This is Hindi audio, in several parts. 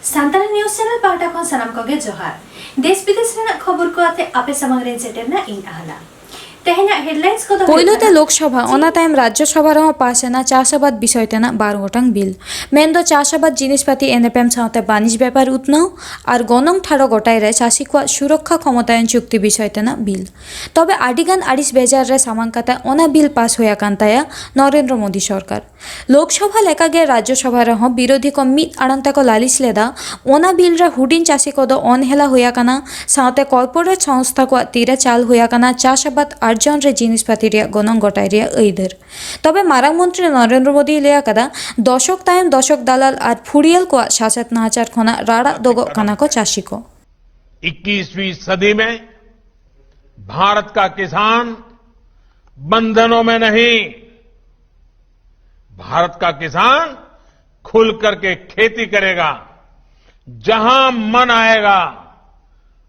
सान्ताली न्यूज चैनल पाटा खन सनम कोगे जोहार देश विदेश रेना खबर को आते आपे समग्र सेटेना इन आहला तेहना हेडलाइंस को पहलोते लोकसभा ओना तायम राज्यसभा रह पासेना चाषाबाद विषयतेना 12 गोटां बिल मेनदो चाषाबाद जिनिसपाति एनएपएम साथे बानिज व्यापार उत्नाव और गनंग ठाड़ो गोटाय रे चाषी को सुरक्षा क्षमतायन चुक्ति विषयतेना बिल तबे आडिगान आड़िस बेजार रे सामांकाता ओना बिल पास होया कांताया नरेंद्र मोदी सरकार लोकसभा लेकागे राज्यसभा रह विरोधी को मिद आड़ंता को लालिस लेदा ओना बिल रे हुडिन चाषी को दो अनहेला होया काना साथे कॉर्पोरेट संस्था को तीरे चाल होया काना चाषाबाद अर्जन रे जिनिसपाति रे गनंग गोटाय रे ऐदर तबे मारांग मंत्री नरेंद्र मोदी लेया कदा दशक तायम दशक दालाल और फुड़ियल को शासक नाचार खोना राड़ा दोगो काना को चाषी को 21वीं सदी में भारत का किसान बंधनों में नहीं, भारत का किसान खुल करके खेती करेगा, जहां मन आएगा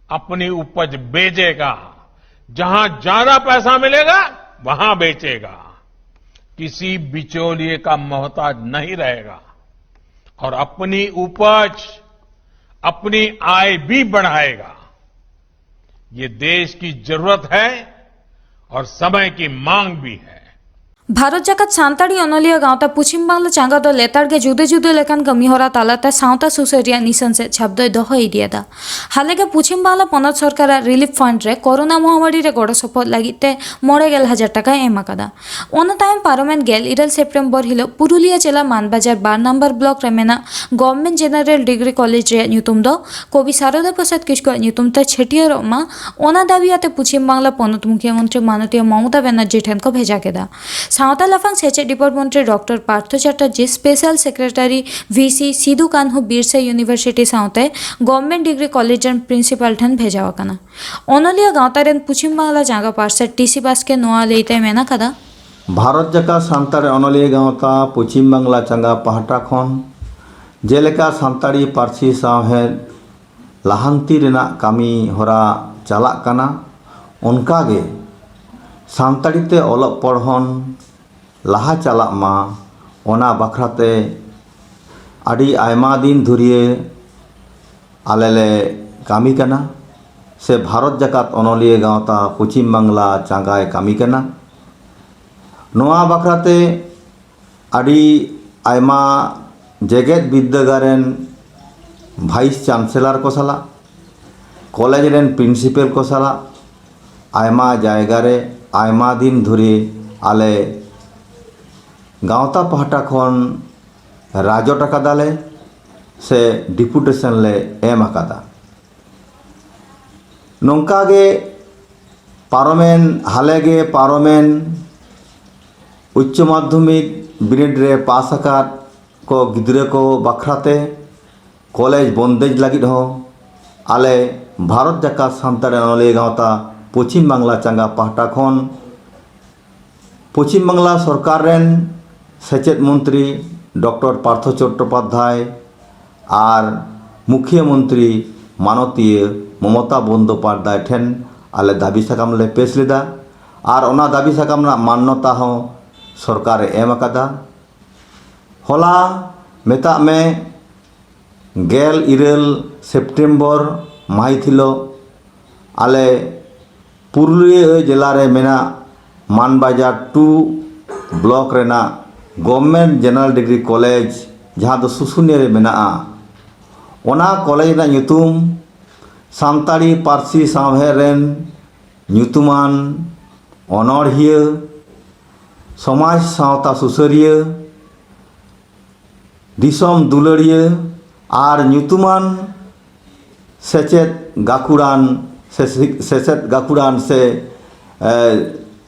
अपनी उपज बेचेगा, जहां ज्यादा पैसा मिलेगा वहां बेचेगा, किसी बिचौलिए का मोहताज नहीं रहेगा और अपनी उपज अपनी आय भी बढ़ाएगा। ये देश की जरूरत है और समय की मांग भी है। भारत जाकात सान्ताड़ी अनलिया गाँवता पश्चिम बांगला चांगा दो लेतारगे जुदे जुदे लेकान कमीहरा तालाते सावता सुसरिया निशन से छाबदय दह इडियादा हालेगे पश्चिम बांगला पनत सरकार रिलीफ फंड रे कोरोना महामारी रे गड़ सपोर्ट लागिते 9,000 टाका एम आकादा ओना तायम पार्लामेंट गेल 2 सेप्टेम्बर हिलो पुरुलिया जिला मानबाजार 12 नंबर ब्लॉक रे मेना गवर्नमेंट जेनरल डिग्री कॉलेज रे ᱧᱩᱛᱩᱢ ᱫᱚ कवि शारदा प्रसाद किस्कुआग ᱧᱩᱛᱩᱢ ᱛᱮ ᱪᱷᱟᱹᱴᱭᱟᱹᱨᱚᱜ ᱢᱟ ओना दाबियाते पश्चिम बांगला पनत मुख्यमंत्री माननीय ममता बनर्जी ठेन को भेजा केदा सावता लाफांग सेचेट department doctor Partha Chatterjee special secretary VC Sidho Kanhu Birsa university सावते government degree college and principal ठन भेजा वकाना ओनलिया गाँवतारेन पश्चिम बांगला जांगा पार्षद टीसी बास्के नोआ लेते मेना कदा भारत जाका सान्ताड़ी अनलिया गाँवता पश्चिम बांगला चांगा पाहटा खन जेलेका सान्ताड़ी पार्सी साहेद लाहांती रेना कामी होरा चालाक काना उनकागे सान्ताड़ीते ओलग पढ़न लाहा चालाक मा ओना बखराते आड़ी आयमा दिन धुरिए आलेले कामी कना से भारत जाकात अनलिया गाँवता पश्चिम बांगला चांगाय कामी कना नोआ बखराते आड़ी आयमा जेगेत विद्यागारेन भाइस चांसलर को साला कॉलेज रेन प्रिंसिपल को साला आयमा जायगा रे आयमा दिन धुरी आले गाँवता पाहटा खन राजट आकादाले से डिपुटेशन ले एम आकादा नोंकागे पार्लामेंट हालेगे पार्लामेंट उच्च माध्यमिक बिनिड रे पास आकाद को गिद्रे को बखराते कॉलेज बंदेज लगी हो आले भारत जाका सान्ताड़ी अनलिया गाँवता पश्चिम बांगला चांगा पाहटा खन पश्चिम बांगला सरकार रेन सेचेद मंत्री डॉक्टर पार्थ चट्टोपाध्याय और मुख्यमंत्री माननीय ममता बंदोपाध्याय ठेन आले दाबी साकाम ले पेश लेदा और ओना दाबी साकाम ना मान्यता हो सरकार एम आकादा होला मेता में 12 सेप्टेम्बर माहिथिलो आले पुरुलिया जिला रे मेना मानबाजार 2 ब्लॉक रेना गवर्नमेंट जनरल डिग्री कॉलेज जहाँ दो सुसुनिया रे मेना ओना कॉलेज ना ᱧᱩᱛᱩᱢ सान्ताड़ी पार्सी सावहे रेन ᱧᱩᱛᱩᱢᱟन अनड़िया समाज सावता सुसरिया दिसम दुलड़िया और ᱧᱩᱛᱩᱢᱟन सेचेद गाकुड़ान से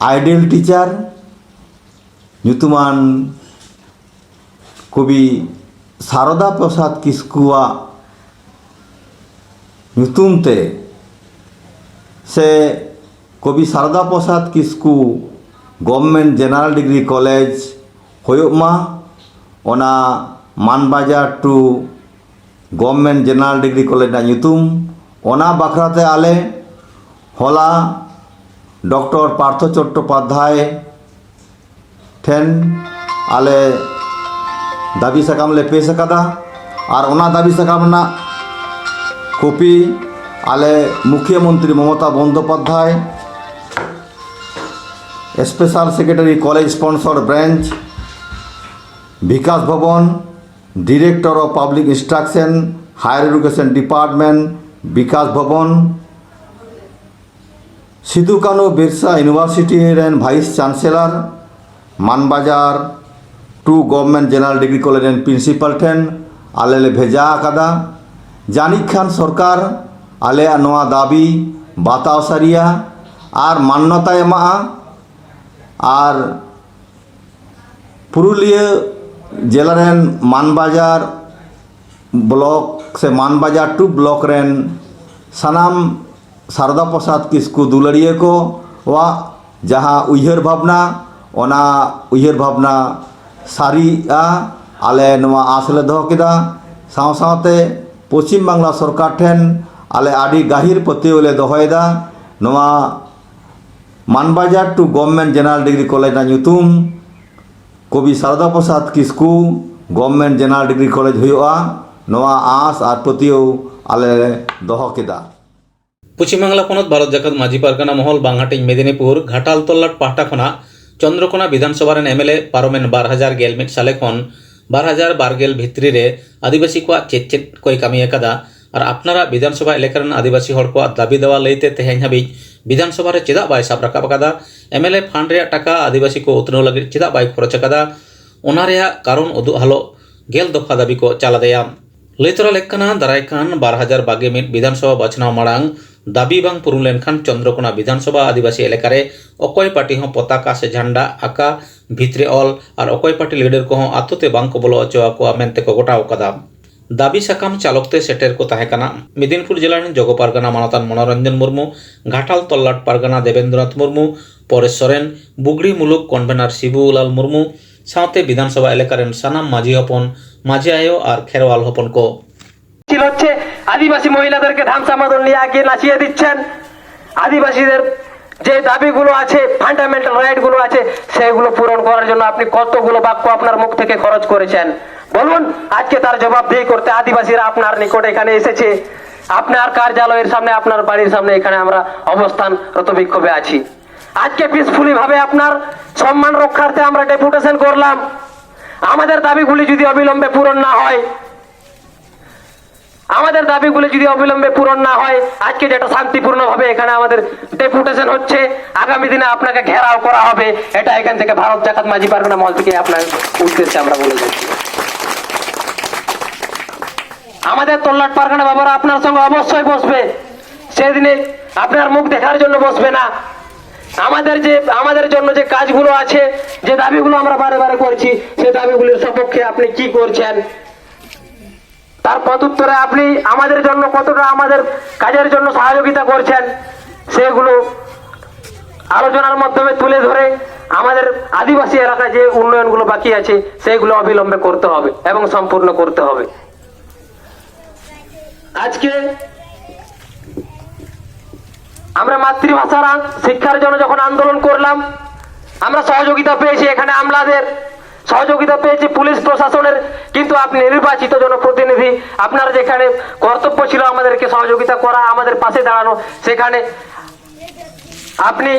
आइडियल टीचर ᱧᱩᱛᱩᱢᱟन कवि शारदा प्रसाद किस्कुआ ᱧᱩᱛᱩᱢते से Kabi Sarada Prasad Kisku government general degree college होयोमा ओना Manbazar 2 government general degree college ना ᱧᱩᱛᱩᱢ ओना बखराते आले होला डॉक्टर पार्थ चट्टोपाध्याय ठेन आले दाबी साकाम ले पेश अकादा और ओना दाबी साकाम ना कपि आले मुख्यमंत्री Mamata Bandopadhyay special secretary college sponsored branch Bikash Bhavan director of public instruction higher education department Bikash Bhavan Sidho Kanhu Birsa university रेन vice chancellor Manbazar 2 government general degree college रेन प्रिंसिपल ठेन आले ले भेजा अकादा जानिक खान सरकार आले नवा दाबी बाताव सारिया और मान्यता एमा और पुरुलिया जिला रेन मानबाजार ब्लॉक से मानबाजार 2 ब्लॉक रेन सनाम शारदा प्रसाद किस्कू दुलड़िया को वा जहाँ उयहर भावना ओना उयहर भावना सारिया आले नवा आसले दो केदा साव सावते पश्चिम बांगला सरकार ठेन आले आदि गाहिर पतियोले दोहयदा नवा Manbazar 2 government general degree college ना ᱧᱩᱛᱩᱢ Kabi Sarada Prasad Kisku government general degree college हुआ नवा आस और पतियो आले दोहो केदा पश्चिम बांगला पनत भारत जाकात माझी पारगाना महल बांगहाटिंग मेदिनीपुर घाटाल तल्लाट पाहटा खना चंद्रकोना विधानसभा रेन एमएलए पारमेन 2011 साले खन 2012 भित्री रे आदिवासी को चेत चेत कोई कामी अकादा और अपनारा विधानसभा एलेका रेन आदिवासी हड़ को दाबी देवा लईते तेहेन हाबी विधानसभा रे चेदा बाय साब राकाब अकादा एमएलए फंड रे टाका आदिवासी को उतनो लगे चेदा बाय खरच अकादा ओना रे कारण उदु हलो गेल दफा दाबी को चाला देया लईतरा लेखना दारायखान 2021 विधानसभा बाछनाव माड़ांग दाबी बांग पुरुन लेनखान चंद्रकोना विधानसभा आदिवासी एलेका रे अकय पार्टी हों पताका से झंडा आका भितरे ऑल और अकय पार्टी लीडर को हों आतोते बांग को बोलो अचोआ को मेनते को गोटाव कदा दाबी साकाम चालकते सेटेर को ताहेकाना मेदिनीपुर जिला रेन जगो पारगाना मानतान मनोरंजन मुर्मू घाटाल तल्लाट पारगाना देवेंद्रनाथ मुर्मू परेश सोरेन बुगड़ी मुलुक कन्वेनर शिबुलाल मुर्मू साथे विधानसभा एलेका रेन सानाम माझी हपन माझी आयो और खेरवाल हपन को হচ্ছে আদিবাসী মহিলাদেরকে ধামসা মাদল নিয়ে আগে নাচিয়ে দিচ্ছেন আদিবাসীদের যে দাবিগুলো আছে ফান্ডামেন্টাল রাইটগুলো আছে সেগুলো পূরণ করার জন্য আপনি কতগুলো বাক্য আপনার মুখ থেকে খরচ করেছেন বলুন আজকে তার জবাবদিহি করতে আদিবাসীরা আপনার নিকট এখানে এসেছে আপনার কার্যালয়ের সামনে আপনার বাড়ির সামনে এখানে আমরা অবস্থানরত বিক্ষোভে আছি আজকে পিসফুলি ভাবে আপনার সম্মান রক্ষার্থে আমরা ডেপুটেশন করলাম আমাদের দাবিগুলি যদি অবিলম্বে পূরণ না হয় আমাদের দাবিগুলো যদি অবিলম্বে পূরণ না হয় আজকে যেটা শান্তিপূর্ণভাবে এখানে আমাদের ডেপুটেশন হচ্ছে আগামী দিনে আপনাকে ঘেরাও করা হবে এটা এখান থেকে ভারত জাকাত মাঝি পারগানা মহল থেকে আপনার উদ্দেশ্যে আমরা বলে যাচ্ছি আমাদের তল্লাট পারগানা বাবারা আপনার সঙ্গে অবশ্যই বসবে সেদিনে আপনার মুখ দেখার জন্য বসবে না আমাদের জন্য যে কাজগুলো আছে যে দাবিগুলো আমরা বারে বারে করছি সেই দাবিগুলোর সপক্ষে আপনি কি করছেন তার প্রত্যুত্তরে আপনি আমাদের জন্য কতটা আমাদের কাজের জন্য সহযোগিতা করছেন সেগুলো আলোচনার মাধ্যমে তুলে ধরে আমাদের আদিবাসী এলাকায় যে উন্নয়নগুলো বাকি আছে সেগুলো অবিলম্বে করতে হবে এবং সম্পূর্ণ করতে হবে আজকে আমরা মাতৃভাষার শিক্ষার জন্য যখন আন্দোলন করলাম আমরা সহযোগিতা পেয়েছি এখানে আমলাদের সহযোগিতা পেয়েছি পুলিশ প্রশাসনের কিন্তু আপনি নির্বাচিত জনপ্রতিনিধি আপনার যেখানে কর্তব্য ছিল আমাদেরকে সহযোগিতা করা আমাদের পাশে দাঁড়ানো সেখানে আপনি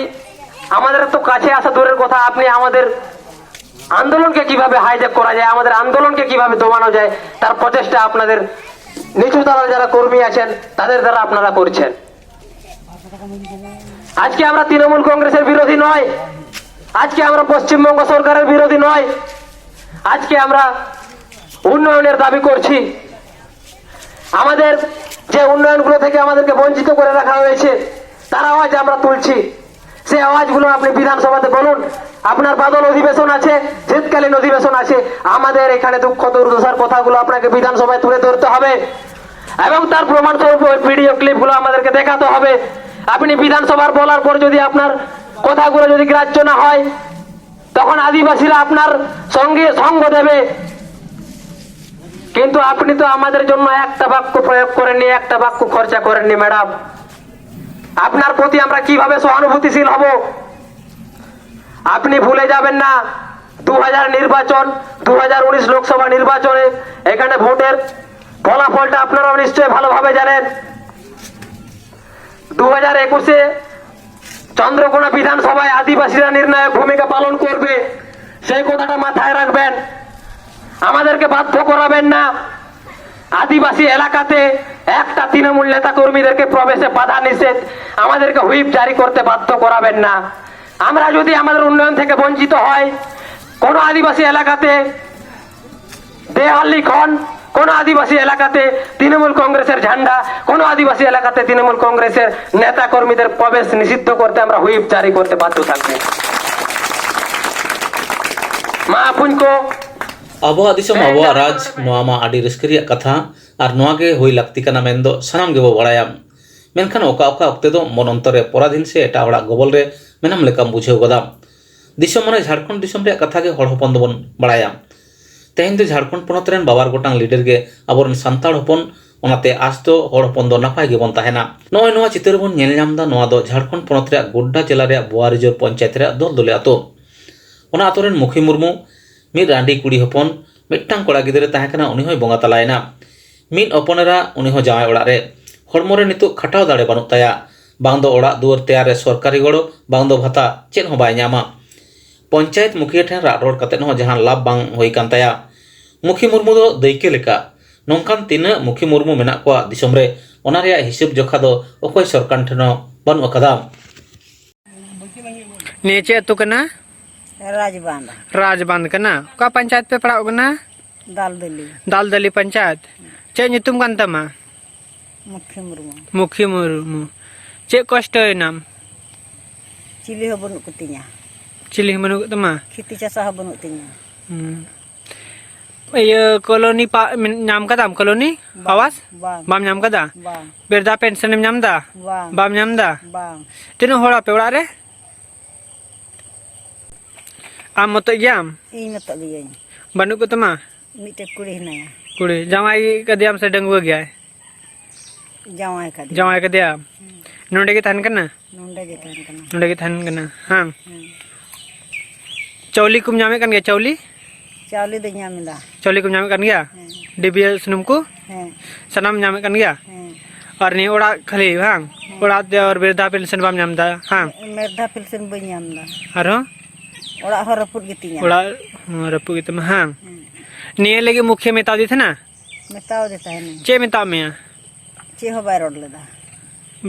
আমাদের তো কাছে আসা দূরের কথা আপনি আমাদের আন্দোলনকে কিভাবে হাইজ্যাক করা যায় আমাদের আন্দোলনকে কিভাবে দমানো যায় তার প্রচেষ্টা আপনাদের নিচু তলার যারা কর্মী আছেন তাদের দ্বারা আপনারা করছেন আজকে আমরা তৃণমূল কংগ্রেসের বিরোধী নয় আজকে আমরা পশ্চিমবঙ্গ সরকারের বিরোধী নয় আজকে আমরা উন্নয়নের দাবি করছি আমাদের যে উন্নয়নগুলো থেকে আমাদেরকে বঞ্চিত করে রাখা হয়েছে তার আওয়াজ আমরা তুলছি সেই আওয়াজগুলো আপনি বিধানসভাতে বলুন আপনার বাদল অধিবেশন আছে শীতকালীন অধিবেশন আছে আমাদের এখানে দুঃখ দুর্দশার কথাগুলো আপনাকে বিধানসভায় তুলে ধরতে হবে এবং তার প্রমাণস্বরূপ ভিডিও ক্লিপগুলো আমাদেরকে দেখাতে হবে আপনি বিধানসভার বলার পর যদি আপনার কথাগুলো যদি গ্রাহ্য না হয় তখন আদিবাসীরা আপনার সঙ্গে সঙ্গ দেবে কিন্তু আপনি তো আমাদের জন্য একটা বাক্য প্রয়োগ করেননি একটা বাক্য খরচা করেননি ম্যাডাম আপনার প্রতি আমরা কিভাবে সহানুভূতিশীল হব। আপনি ভুলে যাবেন না 2000 নির্বাচন, 2019 লোকসভা নির্বাচনে এখানে ভোটের ফলাফলটা আপনারা নিশ্চয়ই ভালোভাবে জানেন। 2021-এ চন্দ্রকোনা বিধানসভায় আদিবাসীরা নির্ণায়ক ভূমিকা পালন করবে, সেই কথাটা মাথায় রাখবেন। আমাদেরকে বাধ্য করাবেন না আদিবাসী এলাকাতে একটা তৃণমূল নেতা কর্মীদেরকে প্রবেশে বাধা নিষেধ, আমাদেরকে হুইপ জারি করতে বাধ্য করাবেন না। আমরা যদি আমাদের উন্নয়ন থেকে বঞ্চিত হয়, কোন আদিবাসী এলাকাতে দেয়াল লিখন, কোন আদিবাসী এলাকাতে তৃণমূল কংগ্রেসের ঝান্ডা, কোন আদিবাসী এলাকাতে তৃণমূল কংগ্রেসের নেতা কর্মীদের প্রবেশ নিষিদ্ধ করতে আমরা হুইপ জারি করতে বাধ্য থাকবো। মা আপুনকো আবহাওয়া দিশম আবহাওয়া রাজ নোয়া মা আডি ᱨᱟᱹᱥᱠᱟᱹ ᱠᱟᱛᱷᱟ ᱟᱨ ᱱᱚᱣᱟ ᱜᱮ ᱦᱩᱭ ᱞᱟᱹᱠᱛᱤ ᱠᱟᱱᱟ ᱢᱮᱱᱫᱚ ᱥᱟᱱᱟᱢ ᱜᱮᱵᱚ ᱵᱟᱲᱟᱭᱟ। ᱢᱮᱱᱠᱷᱟᱱ ᱚᱠᱟ ᱚᱠᱟ ᱚᱠᱛᱮ ᱫᱚ ᱢᱚᱱ ᱚᱱᱛᱚᱨ ᱨᱮ ᱯᱚᱨᱟধীᱱ ᱥᱮ ᱮᱴᱟᱜ ᱦᱚᱲᱟᱜ ᱜᱚᱵᱚᱞ ᱨᱮ ᱢᱮᱱᱟᱢ ᱞᱮᱠᱟᱢ ᱵᱩᱡᱷᱟᱹᱣ ᱜᱚᱫᱟ। ᱫᱤᱥᱚᱢ ᱢᱟᱱᱮ ᱡᱷᱟᱲᱠᱷᱚᱸᱰ ᱫᱤᱥᱚᱢ ᱨᱮᱭᱟᱜ ᱠᱟᱛᱷᱟ ᱜᱮ ᱦᱚᱲ ᱦᱚᱯᱚᱱ ᱫᱚᱵᱚᱱ ᱵᱟᱲᱟᱭᱟ। ᱛᱮᱦᱮᱧ ᱫᱚ ᱡᱷᱟᱲᱠᱷᱚᱸᱰ ᱯᱚᱱᱚᱛ ᱨᱮᱱ ᱵᱟᱵᱟᱨ ᱜᱚᱴᱟᱝ ᱞᱤᱰᱟᱨ ᱜᱮ ᱟᱵᱚᱨᱮᱱ ᱥᱟᱱᱛᱟᱲ ᱦᱚᱯᱚᱱ, ᱚᱱᱟᱛᱮ ᱟᱥ ᱫᱚ ᱦᱚᱲ ᱦᱚᱯᱚᱱ ᱫᱚ ᱱᱟᱯᱟᱭ ᱜᱮᱵᱚᱱ ᱛᱟᱦᱮᱱᱟ। ᱱᱚᱜᱼᱚᱭ ᱱᱚᱣᱟ ᱪᱤᱛᱟᱹᱨ ᱵᱚᱱ ᱧᱮᱞ ᱧᱟᱢᱫᱟ, ᱱᱚᱣᱟ ᱫᱚ ᱡᱷᱟᱲᱠᱷᱚᱸᱰ ᱯᱚᱱᱚᱛ ᱨᱮᱭᱟᱜ ᱜᱳᱰᱰᱟ ᱡᱮᱞᱟ ᱨᱮᱭᱟᱜ বোয়ারিজোর পঞ্চায়েত ᱨᱮᱭᱟᱜ ᱫᱚᱞᱫᱚᱞᱮ ᱟᱛᱳ। ᱚᱱᱟ ᱟᱛᱳ ᱨᱮᱱ ᱢᱩᱠᱷᱤ ᱢᱩᱨᱢᱩ ᱢᱤᱫ ᱨᱟᱺᱰᱤ ᱠᱩᱲᱤ ᱦᱚᱯᱚᱱ ᱢᱤᱫᱴᱟᱝ ᱠᱚᱲᱟ ᱜᱤᱫᱽᱨᱟᱹ ᱛᱟᱦᱮᱸ ᱠᱟᱱᱟ, ᱩᱱᱤ ᱦᱚᱸᱭ ᱵᱚᱸᱜᱟ ᱛᱟᱞᱟᱭᱮᱱᱟ। ᱢᱤᱫ ᱚᱯᱚᱱᱮᱨᱟ ᱩᱱᱤ ᱦᱚᱸ ᱡᱟᱶᱟᱭ ᱚᱲᱟᱜ ᱨᱮ, ᱦᱚᱲᱢᱚ ᱨᱮ ᱱᱤᱛᱚᱜ ᱠᱷᱟᱴᱟᱣ ᱫᱟᱲᱮ ᱵᱟᱹᱱᱩᱜ ᱛᱟᱭᱟ। ᱵᱟᱝ ᱫᱚ ᱚᱲᱟᱜ ᱫᱩᱣᱟᱹᱨ ᱛᱮᱭᱟᱨ ᱨᱮ ᱥᱚᱨᱠᱟরি ᱜᱚᱲᱚ, ᱵᱟᱝ ᱫᱚ ᱵᱷᱟᱛᱟ, ᱪᱮᱫ ᱦᱚᱸ ᱵᱟᱭ ᱧᱟᱢᱟ। ᱯᱚᱧᱪᱟᱭᱮᱛ ᱢᱩᱠᱷᱤᱭᱟᱹ ᱴᱷᱮᱱ ᱨᱟᱜ ᱨᱚᱲ ᱠᱟᱛᱮᱫ ᱦᱚᱸ ᱡᱟᱦᱟᱸ ᱞᱟᱵᱷ ᱵᱟᱝ ᱦᱩᱭ ᱠᱟᱱ ᱛᱟᱭᱟ। ᱢᱩᱠᱷᱤ ᱢᱩᱨᱢᱩ ᱫᱚ ᱫᱟᱹᱭᱠᱟᱹ ᱞᱮᱠᱟ ᱱᱚᱝᱠᱟᱱ ᱛᱤᱱᱟᱹᱜ ᱢᱩᱠᱷᱤ ᱢᱩᱨᱢᱩ ᱢᱮᱱᱟᱜ ᱠᱚᱣᱟ ᱫᱤᱥᱚᱢ ᱨᱮ, ᱚᱱᱟ ᱨᱮᱭᱟᱜ ᱦᱤᱥᱟᱹᱵ ᱡᱚᱠᱷᱟ ᱫᱚ ᱚᱠᱚᱭ ᱥᱚᱨᱠᱟর ᱴᱷᱮᱱ ᱦᱚᱸ ᱵᱟᱹᱱᱩᱜ ᱟᱠᱟᱫᱟ। नीचे अतु कना राजबांध राजबांध कना का पंचायत पे पड़ाव कना दालदली दालदली पंचायत चे nyutum kan tama मुख्य मुर्मू मुखी मुर्मू चे कष्ट है नाम चिली हो बनuk kutinya चिली मनु तमा खेती चासा हो बनuk tinya ये कॉलोनी नाम का दाम कॉलोनी आवास bang बाम नाम का दा bang बेरदा पेंशन नाम दा bang बाम नाम दा bang तीनों होड़ा पे उड़ा रे आम मत याम ᱤᱧ ᱢᱮᱛᱟᱜ ᱜᱤᱭᱟᱹᱧ बनू को तमा ᱢᱤᱫᱴᱮᱡ ᱠᱩᱲᱤ ᱦᱮᱱᱟᱭᱟ कुड़ी जमाई का दियाम से डंगुआ गया है ᱡᱟᱶᱟᱭ ᱠᱟᱫᱮ जमाई का दिया नोडे के थान करना ᱱᱚᱸᱰᱮ ᱜᱮ ᱛᱟᱦᱮᱱ ᱠᱟᱱᱟ नोडे के थान करना हाँ चौली कुम जामे kan gaya चौली ᱪᱟᱣᱞᱮ ᱫᱚ ᱧᱟᱢ ᱮᱫᱟ चौली कुम जामे kan gaya डिबिया सुनम को ᱦᱮᱸ सनम जामे kan gaya ᱦᱮᱸ और नहीं ओड़ा खाली हाँ ओड़ा दे और वृद्धा पेंशन बाम नाम दा हाँ ᱢᱮᱨᱫᱟ ᱯᱮᱱᱥᱚᱱ ᱵᱟᱹᱧ ᱧᱟᱢ ᱮᱫᱟ और ᱚᱲᱟᱜ ᱦᱚᱸ ᱨᱟᱹᱯᱩᱫ ᱜᱮᱛᱤᱧᱟ ओड़ा रपु की तुम हाँ निये लगे मुख्य मेता दी थे ना ᱢᱮᱛᱟᱣ ᱫᱮ ᱛᱟᱦᱮᱱᱟᱹᱧ चे मेता में ᱪᱮᱫ ᱦᱚᱸ ᱵᱟᱭ ᱨᱚᱲ ᱞᱮᱫᱟ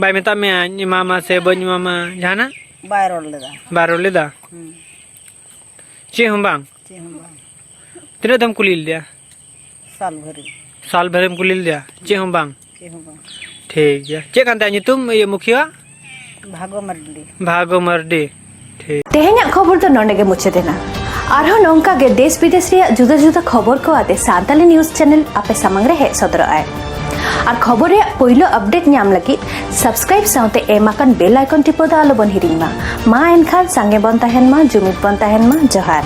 बाय मेता में मामा से बन मामा जाना ᱵᱟᱭ ᱨᱚᱲ ᱞᱮᱫᱟ बारो लेदा चे हम बांग ᱪᱮᱫ ᱦᱚᱸ ᱵᱟᱝ तेरे दम कुलील दिया साल भरी साल भर में कुलील दिया चे हम बांग ᱪᱮᱫ ᱦᱚᱸ ᱵᱟᱝ ठीक है चे कांता तुम ये मुखिया ᱵᱷᱟᱜᱚ ᱢᱟᱨᱰᱤ भागो मर्डी ठीक तेहेᱧᱟᱜ ᱠᱷᱚᱵᱚᱨ ᱫᱚ ᱱᱚᱸᱰᱮ ᱜᱮ ᱢᱩᱪᱟᱹᱫᱮᱱᱟ। ᱟᱨᱦᱚᱸ ᱱᱚᱝᱠᱟ ᱜᱮ ᱫᱮᱥ ᱵᱤᱫᱮᱥ ᱨᱮᱭᱟᱜ ᱡᱩᱫᱟᱹ ᱡᱩᱫᱟᱹ ᱠᱷᱚᱵᱚᱨ ᱠᱚ ᱟᱛᱮ ᱥᱟᱱᱛᱟᱞᱤ ᱱᱤᱭᱩᱡ ᱪᱮᱱᱮᱞ ᱟᱯᱮ ᱥᱟᱢᱟᱝ ᱨᱮ ᱦᱮᱡ ᱥᱚᱫᱚᱨᱚᱜᱼᱟᱭ। ᱟᱨ ᱠᱷᱚᱵᱚᱨ ᱨᱮᱭᱟᱜ ᱯᱳᱭᱞᱳ ᱟᱯᱰᱮᱴ ᱧᱟᱢ ᱞᱟᱹᱜᱤᱫ ᱥᱟᱵᱥᱠᱨᱟᱭᱤᱵ ᱥᱟᱶᱛᱮ ᱮᱢ ᱟᱠᱟᱱ ᱵᱮᱞ ᱟᱭᱠᱚᱱ ᱴᱤᱯᱟᱹᱣ ᱫᱚ ᱟᱞᱚᱵᱚᱱ ᱦᱤᱲᱤᱧ ᱢᱟ। ᱢᱟ ᱮᱱᱠᱷᱟᱱ ᱥᱟᱸᱜᱮ ᱵᱚᱱ ᱛᱟᱦᱮᱱ ᱢᱟ, ᱡᱩᱢᱤᱫ ᱵᱚᱱ ᱛᱟᱦᱮᱱ ᱢᱟ। ᱡᱚᱦᱟᱨ।